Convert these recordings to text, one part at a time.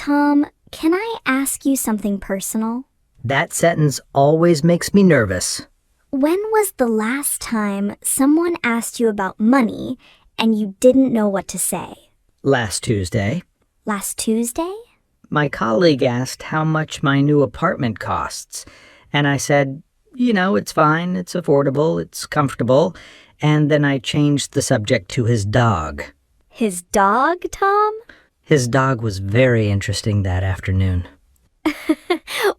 Tom, can I ask you something personal? That sentence always makes me nervous. When was the last time someone asked you about money and you didn't know what to say? Last Tuesday, Last Tuesday? my colleague asked how much my new apartment costs, and I said, it's fine, it's affordable, it's comfortable, and then I changed the subject to his dog. His dog, Tom? His dog was very interesting that afternoon.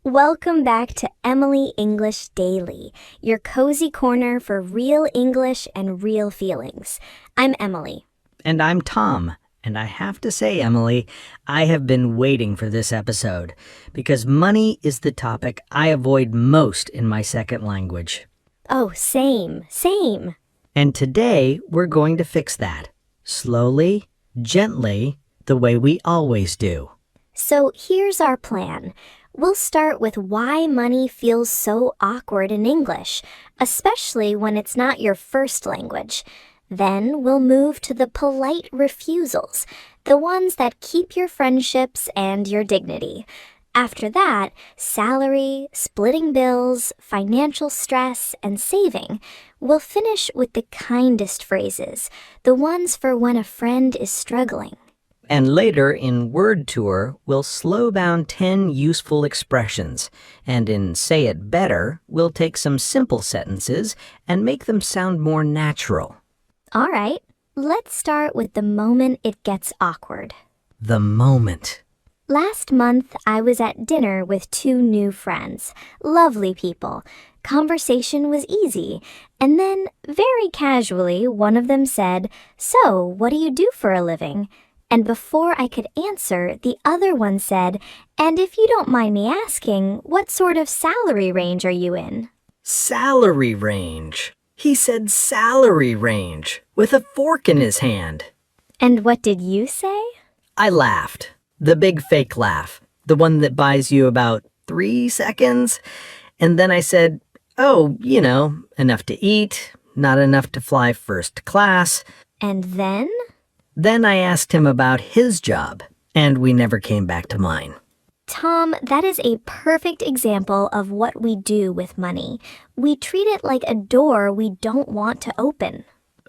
Welcome back to Emily English Daily, your cozy corner for real English and real feelings. I'm Emily. And I'm Tom. And I have to say, Emily, I have been waiting for this episode because money is the topic I avoid most in my second language. Oh, same. And today we're going to fix that. Slowly, gently, the way we always do. So here's our plan. We'll start with why money feels so awkward in English, especially when it's not your first language. Then we'll move to the polite refusals, the ones that keep your friendships and your dignity. After that, salary, splitting bills, financial stress, and saving. We'll finish with the kindest phrases, the ones for when a friend is struggling. And later in Word Tour, we'll slow down 10 useful expressions. And in Say It Better, we'll take some simple sentences and make them sound more natural. All right, let's start with the moment it gets awkward. The moment. Last month, I was at dinner with two new friends. Lovely people. Conversation was easy. And then, very casually, one of them said, "So, what do you do for a living?" And before I could answer, the other one said, "And if you don't mind me asking, what sort of salary range are you in?" Salary range. He said salary range with a fork in his hand. And what did you say? I laughed. The big fake laugh. The one that buys you about 3 seconds. And then I said, enough to eat, not enough to fly first class. And then? Then I asked him about his job, and we never came back to mine. Tom, that is a perfect example of what we do with money. We treat it like a door we don't want to open.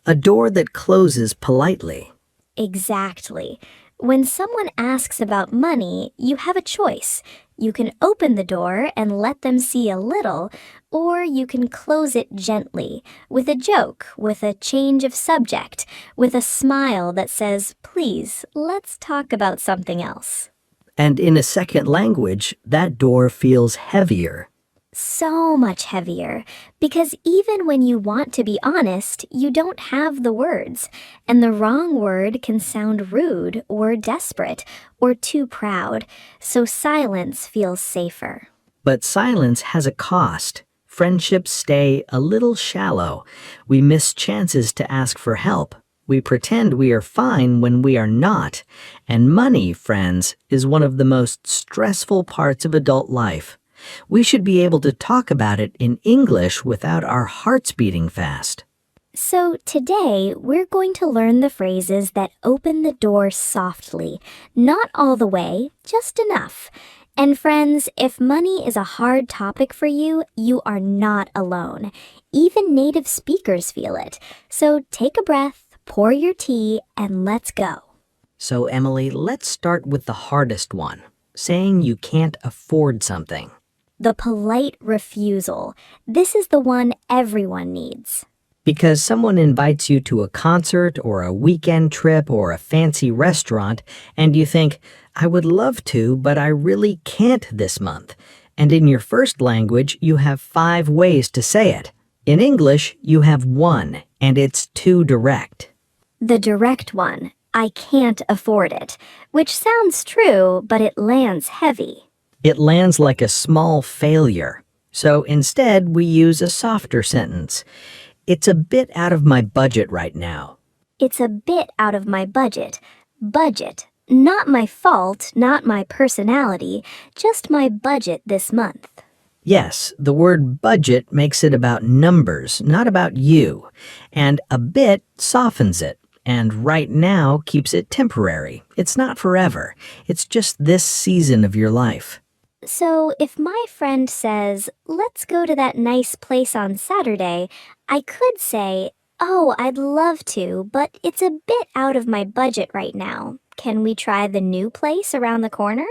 A door that closes politely. Exactly. When someone asks about money, you have a choice. You can open the door and let them see a little, or you can close it gently, with a joke, with a change of subject, with a smile that says, "Please, let's talk about something else." And in a second language, that door feels heavier. So much heavier, because even when you want to be honest, you don't have the words, and the wrong word can sound rude or desperate or too proud, so silence feels safer. But silence has a cost. Friendships stay a little shallow. We miss chances to ask for help. We pretend we are fine when we are not. And money, friends, is one of the most stressful parts of adult life. We should be able to talk about it in English without our hearts beating fast. So today, we're going to learn the phrases that open the door softly, not all the way, just enough. And friends, if money is a hard topic for you, you are not alone. Even native speakers feel it. So take a breath. Pour your tea, and let's go. So, Emily, let's start with the hardest one, saying you can't afford something. The polite refusal. This is the one everyone needs. Because someone invites you to a concert or a weekend trip or a fancy restaurant, and you think, "I would love to, but I really can't this month." And in your first language, you have 5 ways to say it. In English, you have 1, and it's too direct. The direct one, "I can't afford it," which sounds true, but it lands heavy. It lands like a small failure. So instead, we use a softer sentence. "It's a bit out of my budget right now." It's a bit out of my budget. Budget. Not my fault, not my personality, just my budget this month. Yes, the word budget makes it about numbers, not about you. And a bit softens it. And right now keeps it temporary. It's not forever. It's just this season of your life. So if my friend says, let's go to that nice place on Saturday, I could say, oh, I'd love to, but it's a bit out of my budget right now. Can we try the new place around the corner?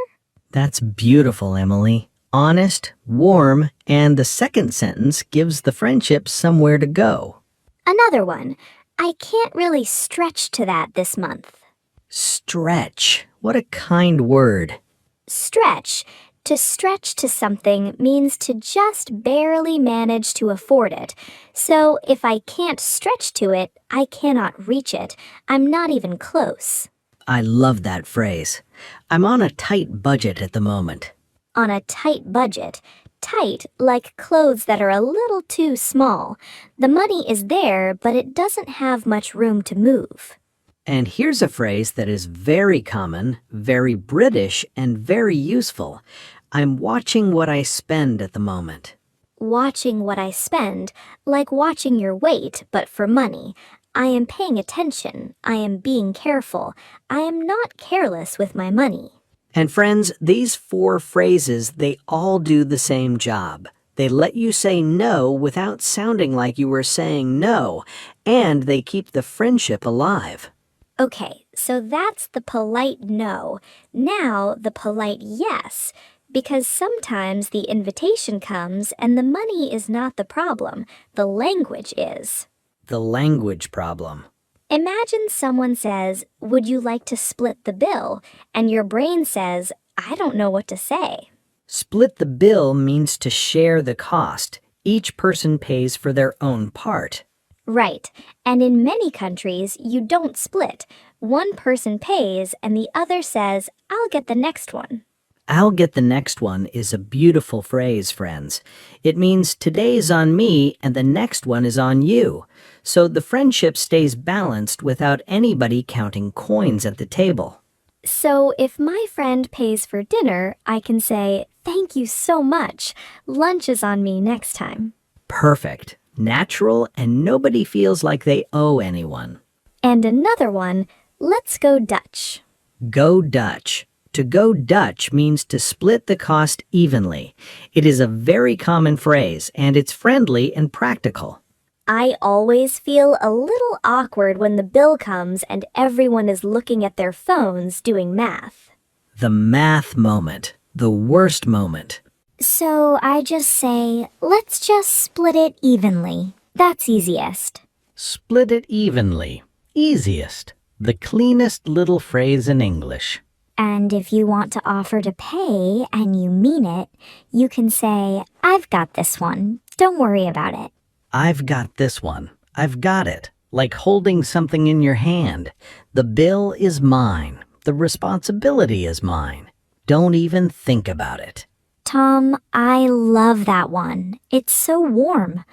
That's beautiful, Emily. Honest, warm, and the second sentence gives the friendship somewhere to go. Another one. I can't really stretch to that this month. Stretch. What a kind word. Stretch. To stretch to something means to just barely manage to afford it. So if I can't stretch to it, I cannot reach it. I'm not even close. I love that phrase. I'm on a tight budget at the moment. On a tight budget. Tight, like clothes that are a little too small. The money is there, but it doesn't have much room to move. And here's a phrase that is very common, very British, and very useful. I'm watching what I spend at the moment. Watching what I spend, like watching your weight, but for money. I am paying attention. I am being careful. I am not careless with my money. And friends, these 4 phrases, they all do the same job. They let you say no without sounding like you were saying no, and they keep the friendship alive. Okay, so that's the polite no. Now the polite yes, because sometimes the invitation comes and the money is not the problem, the language is. The language problem. Imagine someone says, would you like to split the bill? And your brain says, I don't know what to say. Split the bill means to share the cost. Each person pays for their own part. Right, and in many countries, you don't split. One person pays and the other says, I'll get the next one. I'll get the next one is a beautiful phrase, friends. It means today's on me and the next one is on you. So the friendship stays balanced without anybody counting coins at the table. So if my friend pays for dinner, I can say, thank you so much. Lunch is on me next time. Perfect. Natural, and nobody feels like they owe anyone. And another one, let's go Dutch. Go Dutch. To go Dutch means to split the cost evenly. It is a very common phrase, and it's friendly and practical. I always feel a little awkward when the bill comes and everyone is looking at their phones doing math. The math moment. The worst moment. So I just say, let's just split it evenly. That's easiest. Split it evenly. Easiest. The cleanest little phrase in English. And if you want to offer to pay and you mean it, you can say, I've got this one. Don't worry about it. I've got this one. I've got it. Like holding something in your hand. The bill is mine. The responsibility is mine. Don't even think about it. Tom, I love that one. It's so warm.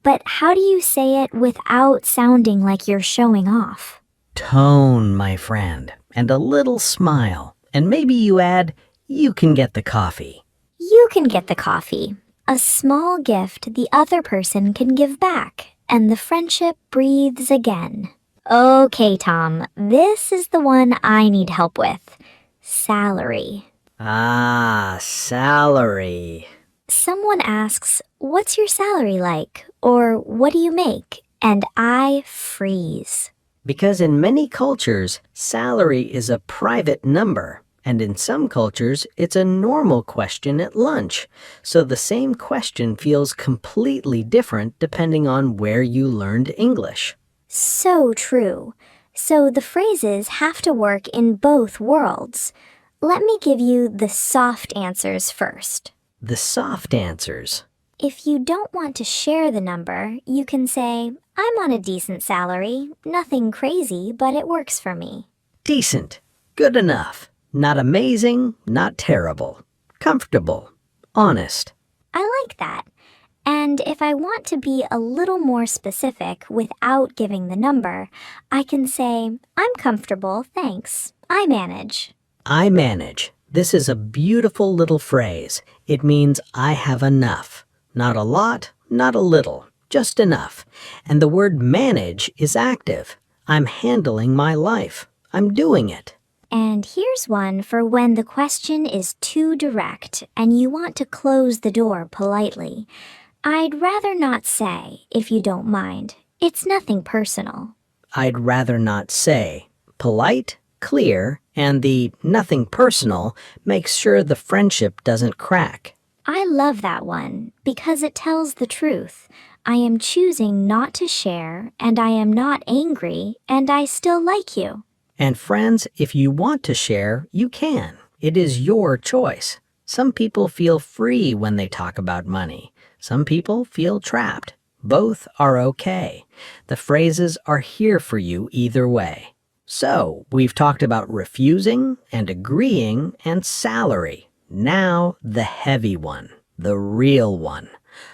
But how do you say it without sounding like you're showing off? Tone, my friend, and a little smile. And maybe you add, you can get the coffee. You can get the coffee. A small gift the other person can give back, and the friendship breathes again. Okay, Tom, this is the one I need help with. Salary. Ah, salary. Someone asks, what's your salary like? Or what do you make? And I freeze. Because in many cultures, salary is a private number. And in some cultures, it's a normal question at lunch. So the same question feels completely different depending on where you learned English. So true. So the phrases have to work in both worlds. Let me give you the soft answers first. The soft answers. If you don't want to share the number, you can say, I'm on a decent salary. Nothing crazy, but it works for me. Decent. Good enough. Not amazing, not terrible. Comfortable. Honest. I like that. And if I want to be a little more specific without giving the number, I can say, I'm comfortable, thanks. I manage. I manage. This is a beautiful little phrase. It means I have enough. Not a lot, not a little, just enough. And the word manage is active. I'm handling my life. I'm doing it. And here's one for when the question is too direct and you want to close the door politely. I'd rather not say, if you don't mind. It's nothing personal. I'd rather not say. Polite, clear, and the nothing personal makes sure the friendship doesn't crack. I love that one because it tells the truth. I am choosing not to share, and I am not angry, and I still like you. And friends, if you want to share, you can. It is your choice. Some people feel free when they talk about money. Some people feel trapped. Both are okay. The phrases are here for you either way. So, we've talked about refusing and agreeing and salary. Now, the heavy one, the real one.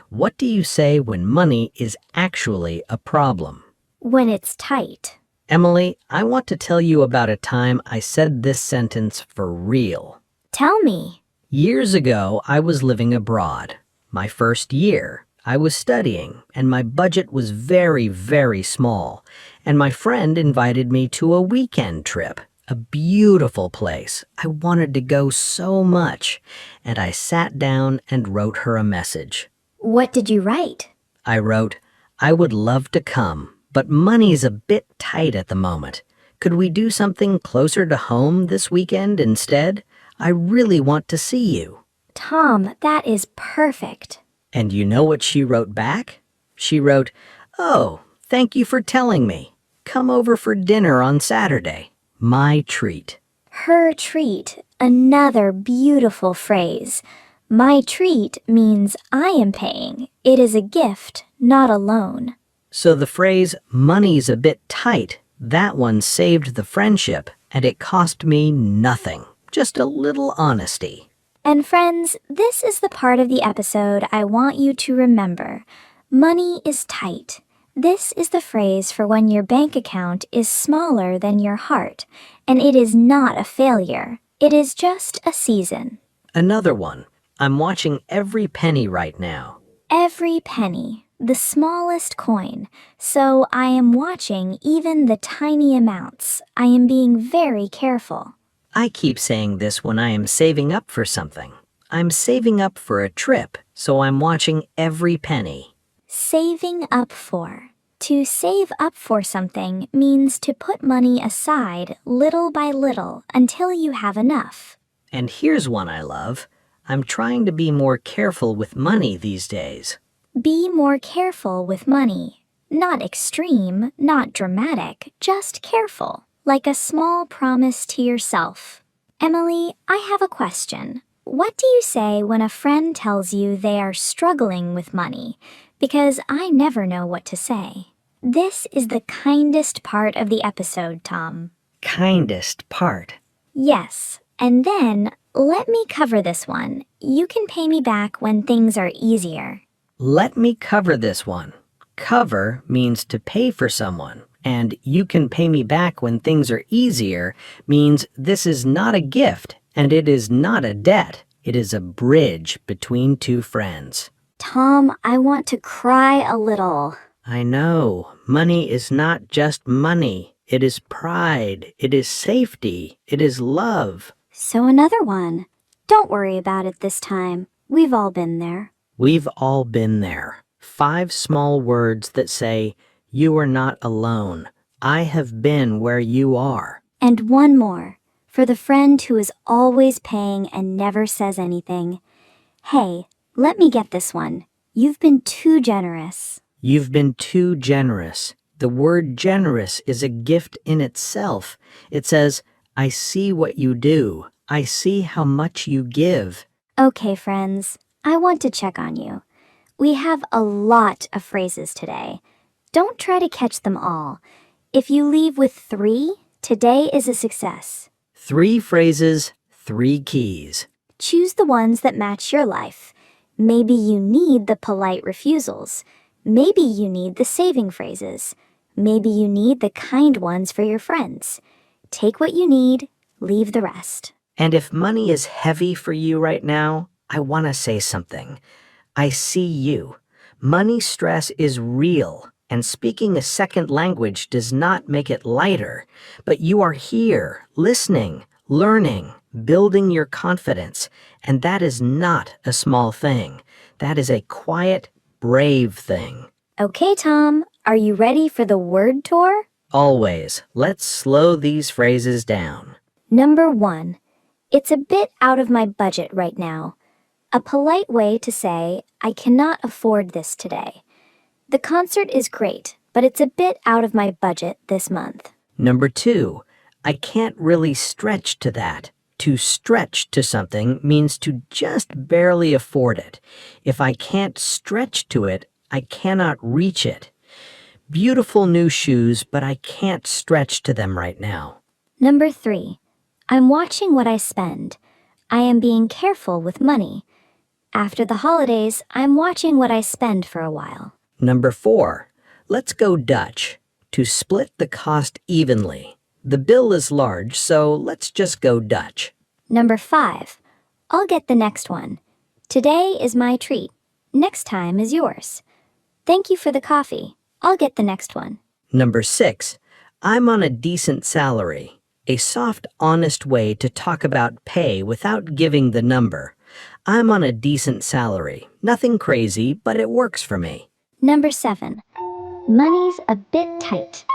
What do you say when money is actually a problem? When it's tight. Emily, I want to tell you about a time I said this sentence for real. Tell me. Years ago, I was living abroad. My first year, I was studying, and my budget was very, very small. And my friend invited me to a weekend trip, a beautiful place. I wanted to go so much. And I sat down and wrote her a message. What did you write? I wrote, I would love to come, but money's a bit tight at the moment. Could we do something closer to home this weekend instead? I really want to see you. Tom, that is perfect. And you know what she wrote back? She wrote, oh, thank you for telling me. Come over for dinner on Saturday. My treat. Her treat, another beautiful phrase. My treat means I am paying. It is a gift, not a loan. So the phrase, money's a bit tight, that one saved the friendship, and it cost me nothing. Just a little honesty. And friends, this is the part of the episode I want you to remember. Money is tight. This is the phrase for when your bank account is smaller than your heart, and it is not a failure. It is just a season. Another one. I'm watching every penny right now. Every penny, the smallest coin. So I am watching even the tiny amounts. I am being very careful. I keep saying this when I am saving up for something. I'm saving up for a trip, so I'm watching every penny. Saving up for. To save up for something means to put money aside little by little until you have enough. And here's one I love. I'm trying to be more careful with money these days. Be more careful with money. Not extreme, not dramatic, just careful. Like a small promise to yourself. Emily, I have a question. What do you say when a friend tells you they are struggling with money? Because I never know what to say. This is the kindest part of the episode, Tom. Kindest part. Yes, and then let me cover this one. You can pay me back when things are easier. Let me cover this one. Cover means to pay for someone. And you can pay me back when things are easier means this is not a gift and it is not a debt. It is a bridge between two friends. Tom, I want to cry a little. I know. Money is not just money. It is pride. It is safety. It is love. So another one. Don't worry about it this time. We've all been there. We've all been there. 5 small words that say, you are not alone. I have been where you are. And one more, for the friend who is always paying and never says anything. Hey, let me get this one. You've been too generous. You've been too generous. The word generous is a gift in itself. It says, I see what you do. I see how much you give. Okay, friends, I want to check on you. We have a lot of phrases today. Don't try to catch them all. If you leave with 3, today is a success. 3 phrases, 3 keys. Choose the ones that match your life. Maybe you need the polite refusals. Maybe you need the saving phrases. Maybe you need the kind ones for your friends. Take what you need, leave the rest. And if money is heavy for you right now, I want to say something. I see you. Money stress is real. And speaking a second language does not make it lighter, but you are here, listening, learning, building your confidence, and that is not a small thing. That is a quiet, brave thing. Okay, Tom, are you ready for the word tour? Always, let's slow these phrases down. Number 1. It's a bit out of my budget right now. A polite way to say, I cannot afford this today. The concert is great, but it's a bit out of my budget this month. Number 2, I can't really stretch to that. To stretch to something means to just barely afford it. If I can't stretch to it, I cannot reach it. Beautiful new shoes, but I can't stretch to them right now. Number 3. I'm watching what I spend. I am being careful with money. After the holidays, I'm watching what I spend for a while. Number 4, let's go Dutch. To split the cost evenly. The bill is large, so let's just go Dutch. Number 5. I'll get the next one. Today is my treat. Next time is yours. Thank you for the coffee. I'll get the next one. Number 6, I'm on a decent salary. A soft, honest way to talk about pay without giving the number. I'm on a decent salary. Nothing crazy, but it works for me. Number 7. Money's a bit tight.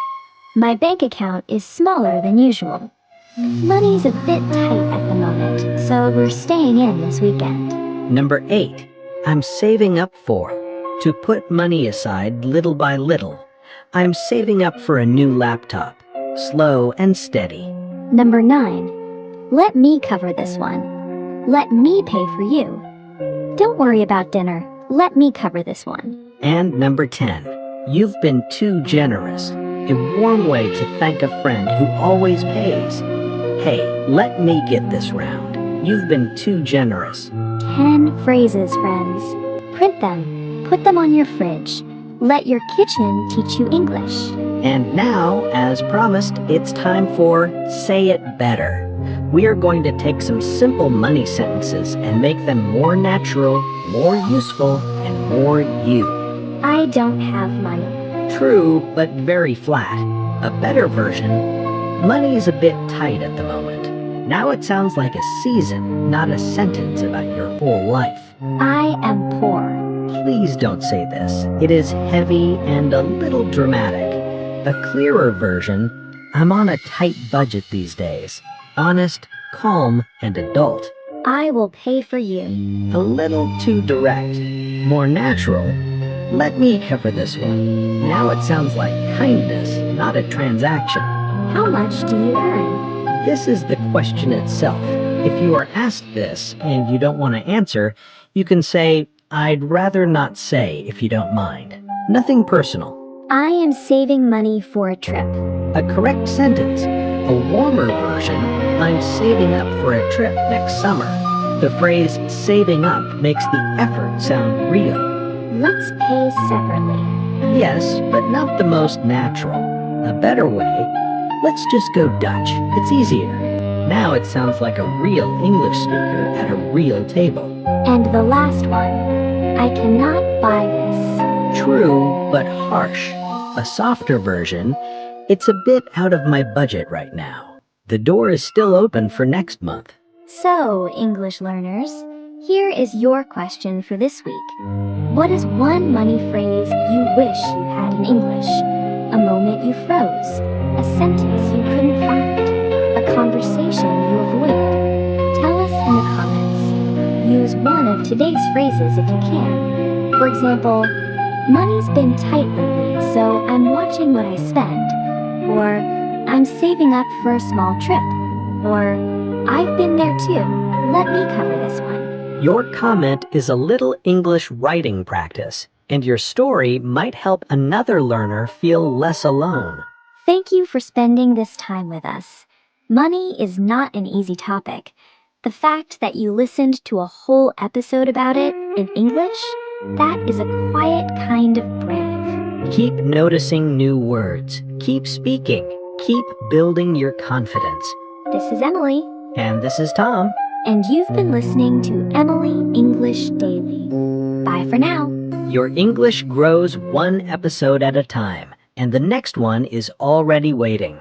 My bank account is smaller than usual. Money's a bit tight at the moment, so we're staying in this weekend. Number 8, I'm saving up for. To put money aside little by little. I'm saving up for a new laptop. Slow and steady. Number 9. Let me cover this one. Let me pay for you. Don't worry about dinner. Let me cover this one. And number 10, you've been too generous. A warm way to thank a friend who always pays. Hey, let me get this round. You've been too generous. 10 phrases, friends. Print them. Put them on your fridge. Let your kitchen teach you English. And now, as promised, it's time for Say It Better. We are going to take some simple money sentences and make them more natural, more useful, and more you. I don't have money. True, but very flat. A better version, money is a bit tight at the moment. Now it sounds like a season, not a sentence about your whole life. I am poor. Please don't say this. It is heavy and a little dramatic. A clearer version, I'm on a tight budget these days. Honest, calm, and adult. I will pay for you. A little too direct. More natural. Let me cover this one. Now it sounds like kindness, not a transaction. How much do you earn? This is the question itself. If you are asked this and you don't want to answer, you can say, I'd rather not say if you don't mind. Nothing personal. I am saving money for a trip. A correct sentence. A warmer version, I'm saving up for a trip next summer. The phrase saving up makes the effort sound real. Let's pay separately. Yes, but not the most natural. A better way, let's just go Dutch. It's easier. Now it sounds like a real English speaker at a real table. And the last one. I cannot buy this. True, but harsh. A softer version, it's a bit out of my budget right now. The door is still open for next month. So, English learners, here is your question for this week. What is one money phrase you wish you had in English? A moment you froze. A sentence you couldn't find. A conversation you avoided. Tell us in the comments. Use one of today's phrases if you can. For example, money's been tight lately, so I'm watching what I spend. Or, I'm saving up for a small trip. Or, I've been there too. Let me cover this one. Your comment is a little English writing practice, and your story might help another learner feel less alone. Thank you for spending this time with us. Money is not an easy topic. The fact that you listened to a whole episode about it in English, that is a quiet kind of brave. Keep noticing new words. Keep speaking. Keep building your confidence. This is Emily. And this is Tom. And you've been listening to Emily English Daily. Bye for now. Your English grows one episode at a time, and the next one is already waiting.